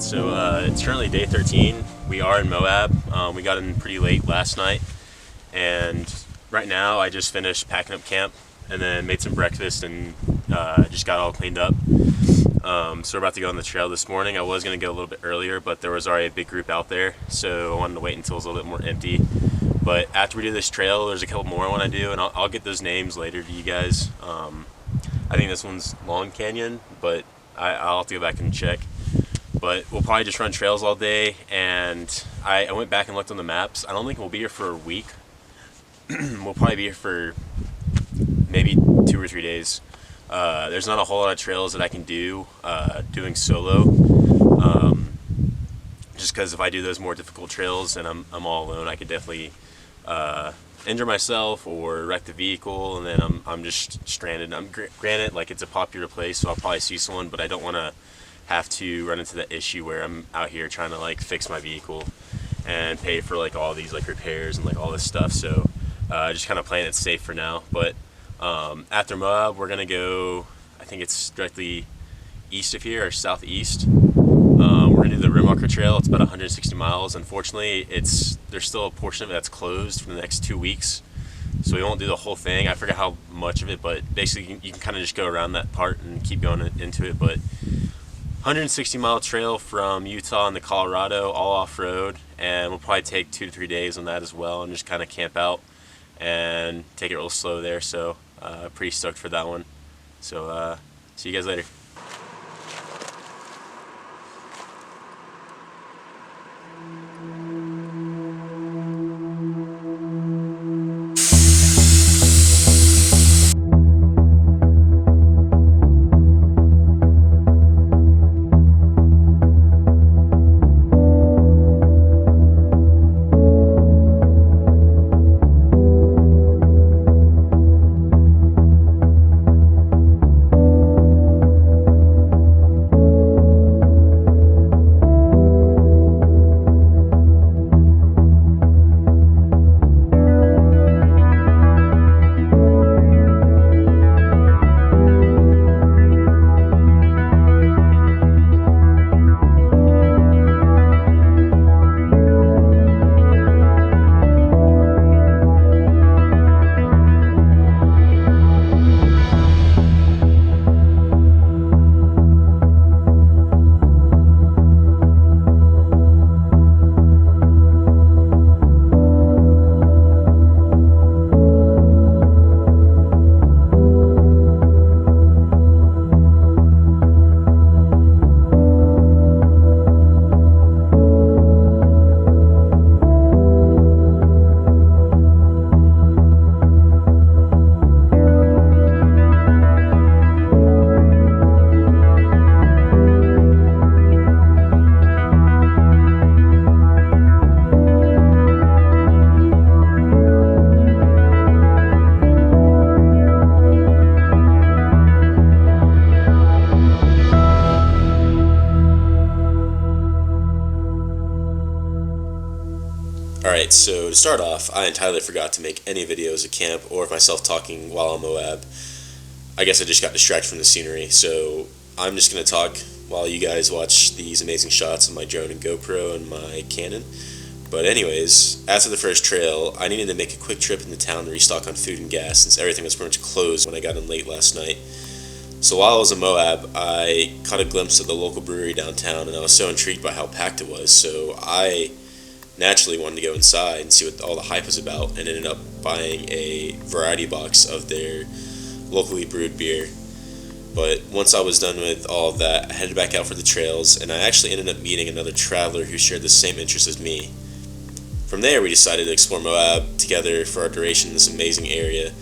Alright, so it's currently day 13. We are in Moab. We got in pretty late last night, and right now I just finished packing up camp and then made some breakfast and just got all cleaned up. So we're about to go on the trail this morning. I was going to go a little bit earlier, but there was already a big group out there, so I wanted to wait until it was a little bit more empty. But after we do this trail, there's a couple more I want to do, and I'll get those names later to you guys. I think this one's Long Canyon, but I'll have to go back and check. But we'll probably just run trails all day, and I went back and looked on the maps. I don't think we'll be here for a week. We'll probably be here for maybe 2 or 3 days. There's not a whole lot of trails that I can do doing solo, just because if I do those more difficult trails and I'm all alone, I could definitely injure myself or wreck the vehicle, and then I'm just stranded. Granted, like, it's a popular place, so I'll probably see someone, but I don't want to have to run into that issue where I'm out here trying to like fix my vehicle and pay for like all these like repairs and like all this stuff. So just kind of playing it safe for now. But after Moab, we're gonna go, I think it's directly east of here or southeast. We're gonna do the Rim Walker Trail. It's about 160 miles. Unfortunately, there's still a portion of it that's closed for the next 2 weeks, so we won't do the whole thing. I forget how much of it, but basically you can kind of just go around that part and keep going into it. But 160-mile trail from Utah into Colorado, all off-road, and we'll probably take 2 to 3 days on that as well, and just kind of camp out and take it real slow there. So pretty stoked for that one. So see you guys later. Alright, so to start off, I entirely forgot to make any videos of camp or of myself talking while on Moab. I guess I just got distracted from the scenery, so I'm just going to talk while you guys watch these amazing shots of my drone and GoPro and my Canon. But anyways, after the first trail, I needed to make a quick trip into town to restock on food and gas since everything was pretty much closed when I got in late last night. So while I was in Moab, I caught a glimpse of the local brewery downtown, and I was so intrigued by how packed it was, so I naturally wanted to go inside and see what all the hype was about, and ended up buying a variety box of their locally brewed beer. But once I was done with all of that, I headed back out for the trails, and I actually ended up meeting another traveler who shared the same interests as me. From there, we decided to explore Moab together for our duration in this amazing area.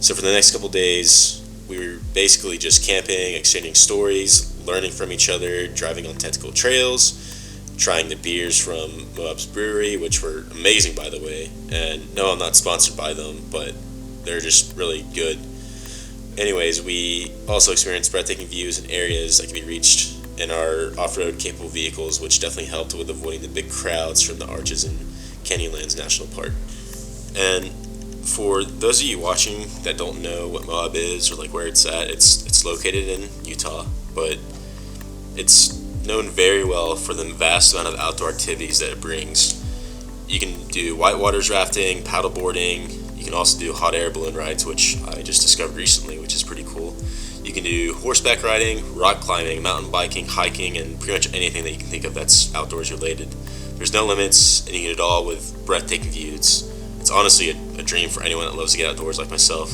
So for the next couple days, we were basically just camping, exchanging stories, learning from each other, driving on technical trails, trying the beers from Moab's brewery, which were amazing, by the way. And no, I'm not sponsored by them, but they're just really good. Anyways, we also experienced breathtaking views in areas that can be reached in our off-road capable vehicles, which definitely helped with avoiding the big crowds from the arches in Canyonlands National Park. And for those of you watching that don't know what Moab is or like where it's at, it's located in Utah, but it's known very well for the vast amount of outdoor activities that it brings. You can do whitewater rafting, paddleboarding. You can also do hot air balloon rides, which I just discovered recently, which is pretty cool. You can do horseback riding, rock climbing, mountain biking, hiking, and pretty much anything that you can think of that's outdoors related. There's no limits, and you can do it all with breathtaking views. It's honestly a dream for anyone that loves to get outdoors like myself.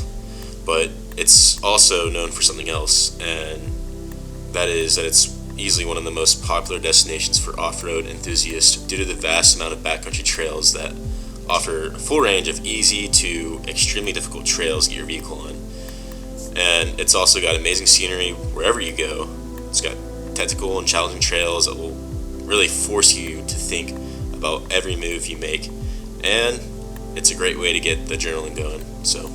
But it's also known for something else, and that is that it's easily one of the most popular destinations for off-road enthusiasts due to the vast amount of backcountry trails that offer a full range of easy to extremely difficult trails to get your vehicle on. And it's also got amazing scenery wherever you go. It's got technical and challenging trails that will really force you to think about every move you make, and it's a great way to get the adrenaline going. So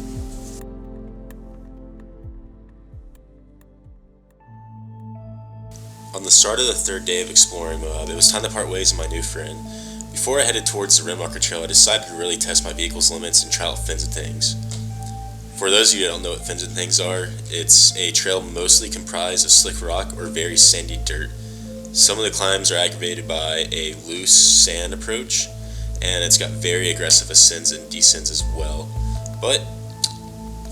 on the start of the third day of exploring Moab, it was time to part ways with my new friend. Before I headed towards the Rimwalker Trail, I decided to really test my vehicle's limits and try out Fins and Things. For those of you that don't know what Fins and Things are, it's a trail mostly comprised of slick rock or very sandy dirt. Some of the climbs are aggravated by a loose sand approach, and it's got very aggressive ascents and descents as well. But,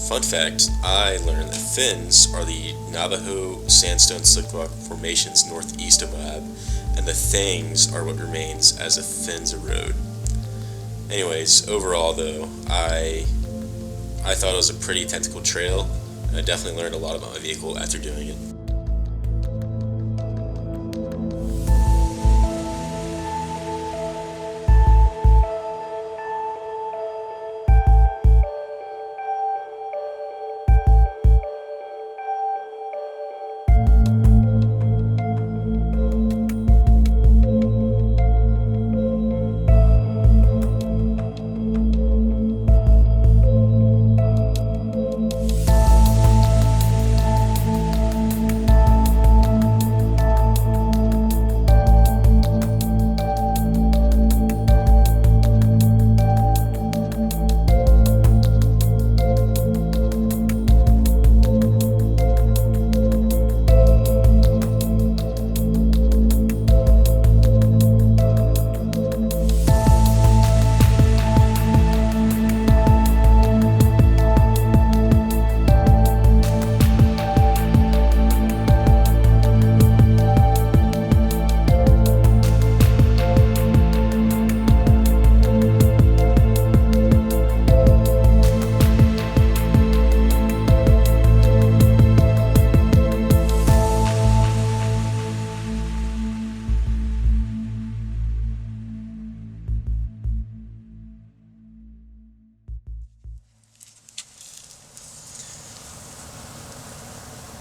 fun fact, I learned that Fins are the Navajo sandstone slick rock formations northeast of Moab, and the Things are what remains as the Fins road. Anyways, overall though, I thought it was a pretty technical trail, and I definitely learned a lot about my vehicle after doing it.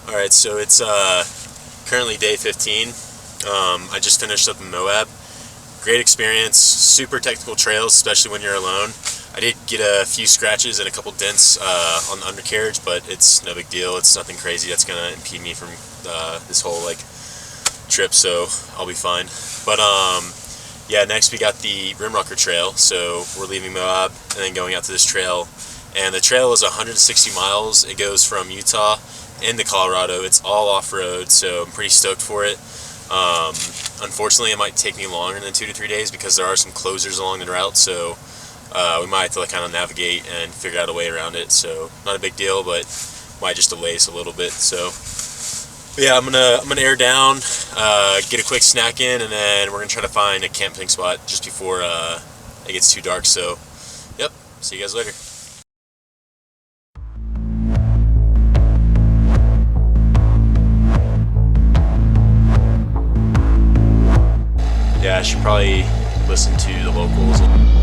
Alright, so it's currently day 15. I just finished up in Moab. Great experience, super technical trails, especially when you're alone. I did get a few scratches and a couple dents on the undercarriage, but it's no big deal. It's nothing crazy that's going to impede me from this whole trip, so I'll be fine. But yeah, next we got the Rimwalker Trail, so we're leaving Moab and then going out to this trail. And the trail is 160 miles. It goes from Utah into Colorado. It's all off-road, so I'm pretty stoked for it. Unfortunately, it might take me longer than 2 to 3 days because there are some closures along the route, so we might have to kind of navigate and figure out a way around it. So not a big deal, but might just delay us a little bit. So but yeah, I'm gonna air down, get a quick snack in, and then we're gonna try to find a camping spot just before it gets too dark. So yep, see you guys later. Yeah, I should probably listen to the locals.